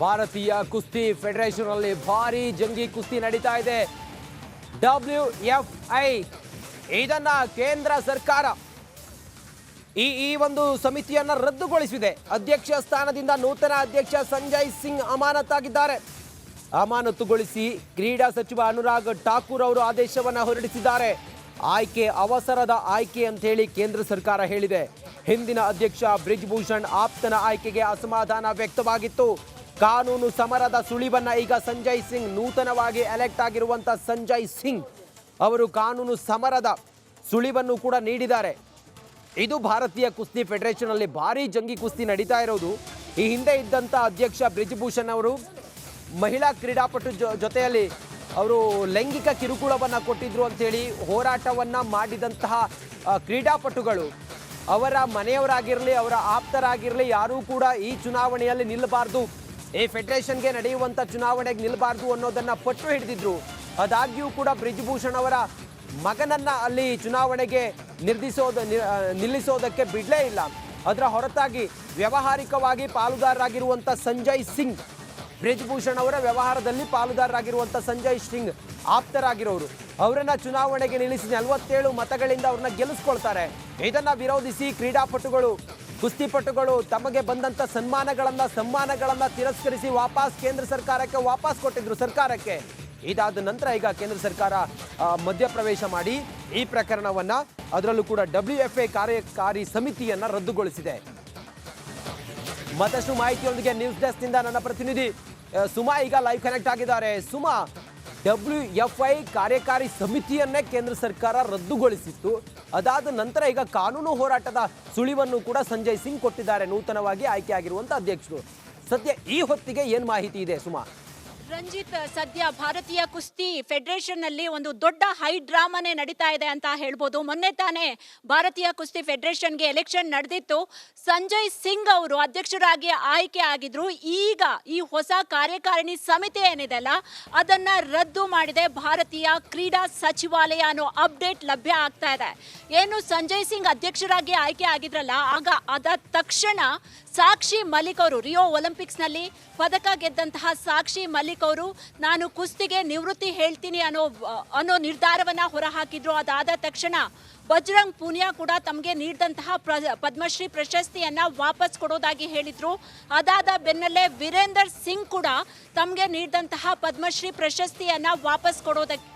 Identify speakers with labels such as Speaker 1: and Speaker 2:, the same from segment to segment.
Speaker 1: ಭಾರತೀಯ ಕುಸ್ತಿ ಫೆಡರೇಷನ್ ಅಲ್ಲಿ ಭಾರಿ ಜಂಗಿ ಕುಸ್ತಿ ನಡೀತಾ ಇದೆ. WFI ಇದನ್ನ ಕೇಂದ್ರ ಸರ್ಕಾರ ಈ ಒಂದು ಸಮಿತಿಯನ್ನ ರದ್ದುಗೊಳಿಸಿದೆ. ಅಧ್ಯಕ್ಷ ಸ್ಥಾನದಿಂದ ನೂತನ ಅಧ್ಯಕ್ಷ ಸಂಜಯ್ ಸಿಂಗ್ ಅಮಾನತಾಗಿದ್ದಾರೆ. ಅಮಾನತುಗೊಳಿಸಿ ಕ್ರೀಡಾ ಸಚಿವ ಅನುರಾಗ್ ಠಾಕೂರ್ ಅವರು ಆದೇಶವನ್ನು ಹೊರಡಿಸಿದ್ದಾರೆ. ಆಯ್ಕೆ ಅವಸರದ ಆಯ್ಕೆ ಅಂತ ಹೇಳಿ ಕೇಂದ್ರ ಸರ್ಕಾರ ಹೇಳಿದೆ. ಹಿಂದಿನ ಅಧ್ಯಕ್ಷ ಬ್ರಿಜ್ ಭೂಷಣ್ ಆಪ್ತನ ಆಯ್ಕೆಗೆ ಅಸಮಾಧಾನ ವ್ಯಕ್ತವಾಗಿತ್ತು. ಕಾನೂನು ಸಮರದ ಸುಳಿವನ್ನ ಈಗ ಸಂಜಯ್ ಸಿಂಗ್, ನೂತನವಾಗಿ ಎಲೆಕ್ಟ್ ಆಗಿರುವಂತ ಸಂಜಯ್ ಸಿಂಗ್ ಅವರು ಕಾನೂನು ಸಮರದ ಸುಳಿವನ್ನು ಕೂಡ ನೀಡಿದ್ದಾರೆ. ಇದು ಭಾರತೀಯ ಕುಸ್ತಿ ಫೆಡರೇಷನ್ ಅಲ್ಲಿ ಭಾರಿ ಜಂಗಿ ಕುಸ್ತಿ ನಡೀತಾ ಇರೋದು. ಈ ಹಿಂದೆ ಇದ್ದಂಥ ಅಧ್ಯಕ್ಷ ಬ್ರಿಜ್ ಭೂಷಣ್ ಅವರು ಮಹಿಳಾ ಕ್ರೀಡಾಪಟು ಜೊತೆಯಲ್ಲಿ ಅವರು ಲೈಂಗಿಕ ಕಿರುಕುಳವನ್ನು ಕೊಟ್ಟಿದ್ರು ಅಂತೇಳಿ ಹೋರಾಟವನ್ನು ಮಾಡಿದಂತಹ ಕ್ರೀಡಾಪಟುಗಳು ಅವರ ಮನೆಯವರಾಗಿರಲಿ, ಅವರ ಆಪ್ತರಾಗಿರಲಿ, ಯಾರೂ ಕೂಡ ಈ ಚುನಾವಣೆಯಲ್ಲಿ ನಿಲ್ಲಬಾರ್ದು, ಈ ಫೆಡರೇಷನ್ಗೆ ನಡೆಯುವಂಥ ಚುನಾವಣೆಗೆ ನಿಲ್ಲಬಾರ್ದು ಅನ್ನೋದನ್ನು ಪಟ್ಟು ಹಿಡಿದಿದ್ರು. ಆದಾಗ್ಯೂ ಕೂಡ ಬ್ರಿಜ್ ಭೂಷಣ್ ಅವರ ಮಗನನ್ನ ಅಲ್ಲಿ ಚುನಾವಣೆಗೆ ನಿಲ್ಲಿಸೋದಕ್ಕೆ ಬಿಡಲೇ ಇಲ್ಲ. ಅದರ ಹೊರತಾಗಿ ವ್ಯಾವಹಾರಿಕವಾಗಿ ಪಾಲುದಾರರಾಗಿರುವಂಥ ಸಂಜಯ್ ಸಿಂಗ್, ಬ್ರಿಜ್ ಭೂಷಣ್ ಅವರ ವ್ಯವಹಾರದಲ್ಲಿ ಪಾಲುದಾರರಾಗಿರುವಂಥ ಸಂಜಯ್ ಸಿಂಗ್ ಆಪ್ತರಾಗಿರೋರು, ಅವರನ್ನ ಚುನಾವಣೆಗೆ ನಿಲ್ಲಿಸಿ 47 ಮತಗಳಿಂದ ಅವ್ರನ್ನ ಗೆಲ್ಲಿಸ್ಕೊಳ್ತಾರೆ. ಇದನ್ನ ವಿರೋಧಿಸಿ ಕ್ರೀಡಾಪಟುಗಳು, ಕುಸ್ತಿಪಟುಗಳು ತಮಗೆ ಬಂದಂಥ ಸಮ್ಮಾನಗಳನ್ನ ತಿರಸ್ಕರಿಸಿ ವಾಪಸ್ ಕೇಂದ್ರ ಸರ್ಕಾರಕ್ಕೆ ವಾಪಸ್ ಕೊಟ್ಟಿದ್ರು ಸರ್ಕಾರಕ್ಕೆ. ಇದಾದ ನಂತರ ಈಗ ಕೇಂದ್ರ ಸರ್ಕಾರ ಮಧ್ಯಪ್ರವೇಶ ಮಾಡಿ ಈ ಪ್ರಕರಣವನ್ನ, ಅದರಲ್ಲೂ ಕೂಡ WFA ಕಾರ್ಯಕಾರಿ ಸಮಿತಿಯನ್ನ ರದ್ದುಗೊಳಿಸಿದೆ. ಮತ್ತಷ್ಟು ಮಾಹಿತಿಯೊಂದಿಗೆ ನ್ಯೂಸ್ ಡೆಸ್ಕ್ ನಿಂದ ನನ್ನ ಪ್ರತಿನಿಧಿ ಸುಮಾ ಈಗ ಲೈವ್ ಕನೆಕ್ಟ್ ಆಗಿದ್ದಾರೆ. ಸುಮಾ, WFI ಕಾರ್ಯಕಾರಿ ಸಮಿತಿಯನ್ನೇ ಕೇಂದ್ರ ಸರ್ಕಾರ ರದ್ದುಗೊಳಿಸಿತ್ತು. ಅದಾದ ನಂತರ ಈಗ ಕಾನೂನು ಹೋರಾಟದ ಸುಳಿವನ್ನು ಕೂಡ ಸಂಜಯ್ ಸಿಂಗ್ ಕೊಟ್ಟಿದ್ದಾರೆ, ನೂತನವಾಗಿ ಆಯ್ಕೆಯಾಗಿರುವಂಥ ಅಧ್ಯಕ್ಷರು. ಸದ್ಯ ಈ ಹೊತ್ತಿಗೆ ಏನು ಮಾಹಿತಿ ಇದೆ ಸುಮಾ?
Speaker 2: ರಂಜಿತ್, ಸದ್ಯ ಭಾರತೀಯ ಕುಸ್ತಿ ಫೆಡರೇಷನ್ ನಲ್ಲಿ ಒಂದು ದೊಡ್ಡ ಹೈ ಡ್ರಾಮಾನೇ ನಡೀತಾ ಇದೆ ಅಂತ ಹೇಳ್ಬೋದು. ಮೊನ್ನೆ ತಾನೇ ಭಾರತೀಯ ಕುಸ್ತಿ ಫೆಡರೇಷನ್ಗೆ ಎಲೆಕ್ಷನ್ ನಡೆದಿತ್ತು. ಸಂಜಯ್ ಸಿಂಗ್ ಅವರು ಅಧ್ಯಕ್ಷರಾಗಿ ಆಯ್ಕೆ ಆಗಿದ್ರು. ಈಗ ಈ ಹೊಸ ಕಾರ್ಯಕಾರಿಣಿ ಸಮಿತಿ ಏನಿದೆಲ್ಲ ಅದನ್ನ ರದ್ದು ಮಾಡಿದೆ ಭಾರತೀಯ ಕ್ರೀಡಾ ಸಚಿವಾಲಯ ಅನ್ನೋ ಅಪ್ಡೇಟ್ ಲಭ್ಯ ಆಗ್ತಾ ಇದೆ. ಏನು ಸಂಜಯ್ ಸಿಂಗ್ ಅಧ್ಯಕ್ಷರಾಗಿ ಆಯ್ಕೆ ಆಗಿದ್ರಲ್ಲ, ಆಗ ಅದಾದ ತಕ್ಷಣ ಸಾಕ್ಷಿ ಮಲಿಕ್ ಅವರು, ರಿಯೋ ಒಲಿಂಪಿಕ್ಸ್ನಲ್ಲಿ ಪದಕ ಗೆದ್ದಂತಹ ಸಾಕ್ಷಿ ಮಲಿಕ್ ಅವರು ನಾನು ಕುಸ್ತಿಗೆ ನಿವೃತ್ತಿ ಹೇಳ್ತೀನಿ ಅನ್ನೋ ನಿರ್ಧಾರವನ್ನ ಹೊರಹಾಕಿದ್ರು. ಅದಾದ ತಕ್ಷಣ ಬಜರಂಗ್ ಪೂನಿಯಾ ಕೂಡ ತಮಗೆ ನೀಡಿದಂತಹ ಪದ್ಮಶ್ರೀ ಪ್ರಶಸ್ತಿಯನ್ನ ವಾಪಸ್ ಕೊಡೋದಾಗಿ ಹೇಳಿದ್ರು. ಅದಾದ ಬೆನ್ನಲ್ಲೇ ವೀರೇಂದರ್ ಸಿಂಗ್ ಕೂಡ ತಮಗೆ ನೀಡಿದಂತಹ ಪದ್ಮಶ್ರೀ ಪ್ರಶಸ್ತಿಯನ್ನ ವಾಪಸ್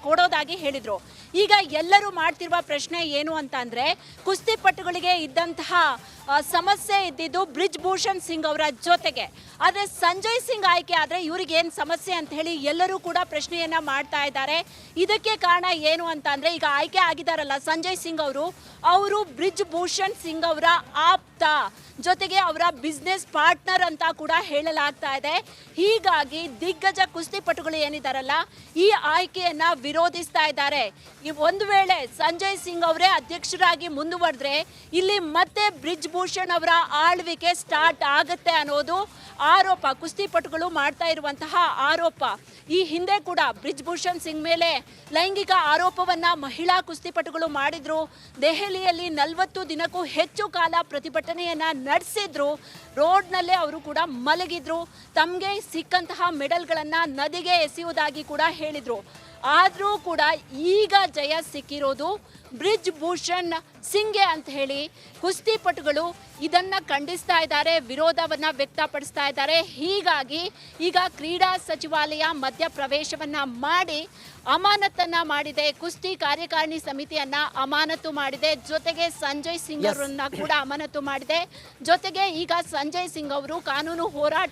Speaker 2: ಕೊಡೋದಾಗಿ ಹೇಳಿದ್ರು. ಈಗ ಎಲ್ಲರೂ ಮಾಡ್ತಿರುವ ಪ್ರಶ್ನೆ ಏನು ಅಂತ ಅಂದ್ರೆ, ಕುಸ್ತಿಪಟುಗಳಿಗೆ ಇದ್ದಂತಹ ಸಮಸ್ಯೆ ಇದ್ದಿದ್ದು ಬ್ರಿಜ್ ಭೂಷಣ್ ಸಿಂಗ್ ಅವರ ಜೊತೆಗೆ, ಆದರೆ ಸಂಜಯ್ ಸಿಂಗ್ ಆಯ್ಕೆ ಆದರೆ ಇವ್ರಿಗೆ ಏನು ಸಮಸ್ಯೆ ಅಂತ ಹೇಳಿ ಎಲ್ಲರೂ ಕೂಡ ಪ್ರಶ್ನೆಯನ್ನ ಮಾಡ್ತಾ ಇದ್ದಾರೆ. ಇದಕ್ಕೆ ಕಾರಣ ಏನು ಅಂತ ಅಂದ್ರೆ, ಈಗ ಆಯ್ಕೆ ಆಗಿದಾರಲ್ಲ ಸಂಜಯ್ ಸಿಂಗ್ ಅವರು ಬ್ರಿಜ್ ಭೂಷಣ್ ಸಿಂಗ್ ಅವರ ಆಪ್ತ, ಜೊತೆಗೆ ಅವರ ಬಿಸ್ನೆಸ್ ಪಾರ್ಟ್ನರ್ ಅಂತ ಕೂಡ ಹೇಳಲಾಗ್ತಾ ಇದೆ. ಹೀಗಾಗಿ ದಿಗ್ಗಜ ಕುಸ್ತಿಪಟುಗಳು ಏನಿದಾರಲ್ಲ ಈ ಆಯ್ಕೆಯನ್ನ ವಿರೋಧಿಸ್ತಾ ಇದ್ದಾರೆ. ಒಂದು ವೇಳೆ ಸಂಜಯ್ ಸಿಂಗ್ ಅವರೇ ಅಧ್ಯಕ್ಷರಾಗಿ ಮುಂದುವರೆದ್ರೆ ಇಲ್ಲಿ ಮತ್ತೆ ಬ್ರಿಜ್ ಭೂಷಣ್ ಅವರ ಆಳ್ವಿಕೆ ಸ್ಟಾರ್ಟ್ ಆಗುತ್ತೆ ಅನ್ನೋದು ಆರೋಪ, ಕುಸ್ತಿಪಟುಗಳು ಮಾಡ್ತಾ ಇರುವಂತಹ ಆರೋಪ. ಈ ಹಿಂದೆ ಕೂಡ ಬ್ರಿಜ್ ಭೂಷಣ್ ಸಿಂಗ್ ಮೇಲೆ ಲೈಂಗಿಕ ಆರೋಪವನ್ನ ಮಹಿಳಾ ಕುಸ್ತಿಪಟುಗಳು ಮಾಡಿದ್ರು. ದೆಹಲಿಯಲ್ಲಿ 40 ದಿನಕ್ಕೂ ಹೆಚ್ಚು ಕಾಲ ಪ್ರತಿಭಟನೆಯನ್ನ ನಡೆಸಿದ್ರು. ರೋಡ್ನಲ್ಲೇ ಅವರು ಕೂಡ ಮಲಗಿದ್ರು. ತಮಗೆ ಸಿಕ್ಕಂತಹ ಮೆಡಲ್ಗಳನ್ನ ನದಿಗೆ ಎಸೆಯುವುದಾಗಿ ಕೂಡ ಹೇಳಿದ್ರು. ಆದರೂ ಕೂಡ ಈಗ ಜಯ ಸಿಕ್ಕಿರೋದು ಬ್ರಿಜ್ ಭೂಷಣ್ ಸಿಂಗ್ಗೆ ಅಂತ ಹೇಳಿ ಕುಸ್ತಿಪಟುಗಳು ಇದನ್ನ ಖಂಡಿಸ್ತಾ ಇದ್ದಾರೆ, ವಿರೋಧವನ್ನ ವ್ಯಕ್ತಪಡಿಸ್ತಾ ಇದ್ದಾರೆ. ಹೀಗಾಗಿ ಈಗ ಕ್ರೀಡಾ ಸಚಿವಾಲಯ ಮಧ್ಯಪ್ರವೇಶವನ್ನ ಮಾಡಿ ಅಮಾನತನ್ನ ಮಾಡಿದೆ, ಕುಸ್ತಿ ಕಾರ್ಯಕಾರಿಣಿ ಸಮಿತಿಯನ್ನ ಅಮಾನತು ಮಾಡಿದೆ, ಜೊತೆಗೆ ಸಂಜಯ್ ಸಿಂಗ್ ಅವರನ್ನ ಕೂಡ ಅಮಾನತು ಮಾಡಿದೆ. ಜೊತೆಗೆ ಈಗ ಸಂಜಯ್ ಸಿಂಗ್ ಅವರು ಕಾನೂನು ಹೋರಾಟ